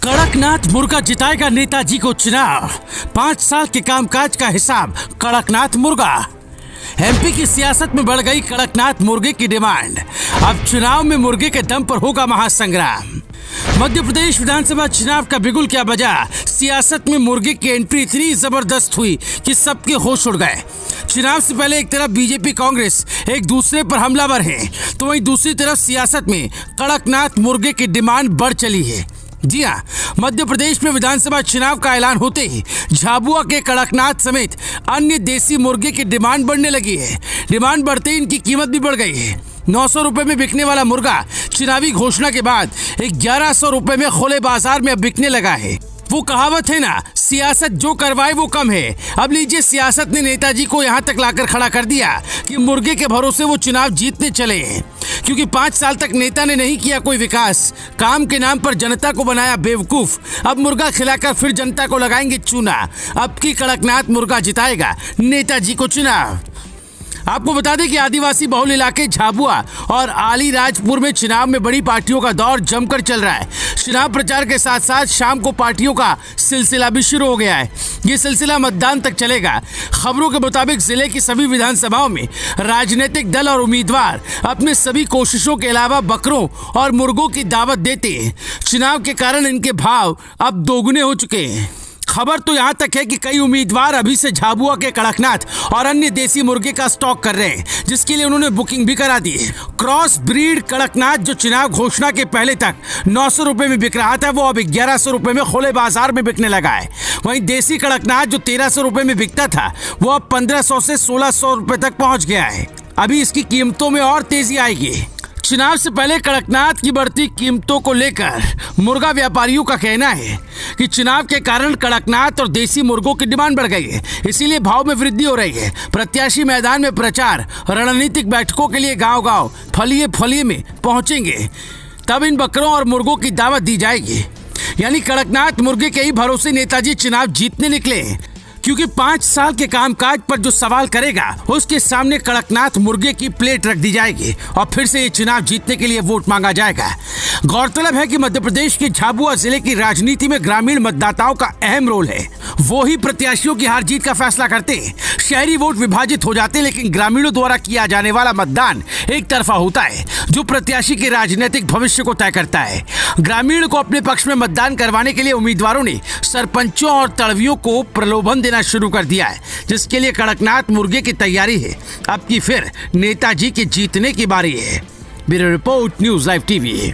कड़कनाथ मुर्गा जिताएगा नेताजी को चुनाव। 5 साल के कामकाज का हिसाब कड़कनाथ मुर्गा। एमपी की सियासत में बढ़ गई कड़कनाथ मुर्गे की डिमांड। अब चुनाव में मुर्गे के दम पर होगा महासंग्राम। मध्य प्रदेश विधानसभा चुनाव का बिगुल क्या बजा। सियासत में मुर्गे की एंट्री इतनी जबरदस्त हुई कि सबके होश उड़ गए। चुनाव से पहले एक तरफ बीजेपी कांग्रेस एक दूसरे पर हमलावर है, तो वहीं दूसरी तरफ सियासत में कड़कनाथ मुर्गे की डिमांड बढ़ चली है। जी हाँ, मध्य प्रदेश में विधानसभा चुनाव का ऐलान होते ही झाबुआ के कड़कनाथ समेत अन्य देसी मुर्गे की डिमांड बढ़ने लगी है। डिमांड बढ़ते ही इनकी कीमत भी बढ़ गई है। 900 रुपए में बिकने वाला मुर्गा चुनावी घोषणा के बाद 1100 रुपए में खुले बाजार में अब बिकने लगा है। वो कहावत है ना, सियासत जो करवाए वो कम है। अब लीजिए, सियासत ने नेताजी को यहाँ तक लाकर खड़ा कर दिया कि मुर्गे के भरोसे वो चुनाव जीतने चले हैं, क्योंकि 5 साल तक नेता ने नहीं किया कोई विकास। काम के नाम पर जनता को बनाया बेवकूफ। अब मुर्गा खिलाकर फिर जनता को लगाएंगे चूना। अब की कड़कनाथ मुर्गा जिताएगा नेताजी को चुनाव। आपको बता दें कि आदिवासी बहुल इलाके झाबुआ और आलीराजपुर में चुनाव में बड़ी पार्टियों का दौर जमकर चल रहा है। चुनाव प्रचार के साथ साथ शाम को पार्टियों का सिलसिला भी शुरू हो गया है। ये सिलसिला मतदान तक चलेगा। खबरों के मुताबिक जिले की सभी विधानसभाओं में राजनीतिक दल और उम्मीदवार अपने सभी कोशिशों के अलावा बकरों और मुर्गों की दावत देते हैं। चुनाव के कारण इनके भाव अब दोगुने हो चुके हैं। खबर तो यहाँ तक है कि कई उम्मीदवार अभी से झाबुआ के कड़कनाथ और अन्य देसी मुर्गे का स्टॉक कर रहे हैं, जिसके लिए उन्होंने बुकिंग भी करा दी है। क्रॉस ब्रीड कड़कनाथ जो चुनाव घोषणा के पहले तक 900 रुपए में बिक रहा था, वो अब 1100 रुपए में खुले बाजार में बिकने लगा है। वहीं देसी कड़कनाथ जो 1300 रुपए में बिकता था, वो अब 1500 से 1600 रुपए तक पहुंच गया है। अभी इसकी कीमतों में और तेजी आएगी। चुनाव से पहले कड़कनाथ की बढ़ती कीमतों को लेकर मुर्गा व्यापारियों का कहना है कि चुनाव के कारण कड़कनाथ और देसी मुर्गों की डिमांड बढ़ गई है, इसीलिए भाव में वृद्धि हो रही है। प्रत्याशी मैदान में प्रचार रणनीतिक बैठकों के लिए गांव-गांव फलिए में पहुंचेंगे, तब इन बकरों और मुर्गों की दावत दी जाएगी। यानी कड़कनाथ मुर्गे के ही भरोसे नेताजी चुनाव जीतने निकले, क्योंकि 5 साल के कामकाज पर जो सवाल करेगा उसके सामने कड़कनाथ मुर्गे की प्लेट रख दी जाएगी और फिर से ये चुनाव जीतने के लिए वोट मांगा जाएगा। गौरतलब है कि मध्य प्रदेश के झाबुआ जिले की राजनीति में ग्रामीण मतदाताओं का अहम रोल है। वो ही प्रत्याशियों की हार जीत का फैसला करते हैं। शहरी वोट विभाजित हो जाते हैं, लेकिन ग्रामीणों द्वारा किया जाने वाला मतदान एक तरफा होता है, जो प्रत्याशी के राजनीतिक भविष्य को तय करता है। ग्रामीण को अपने पक्ष में मतदान करवाने के लिए उम्मीदवारों ने सरपंचों और तड़वियों को प्रलोभन देना शुरू कर दिया है, जिसके लिए कड़कनाथ मुर्गे की तैयारी है। अब की फिर नेताजी के जीतने की बारी है। Bureau report, news live TV.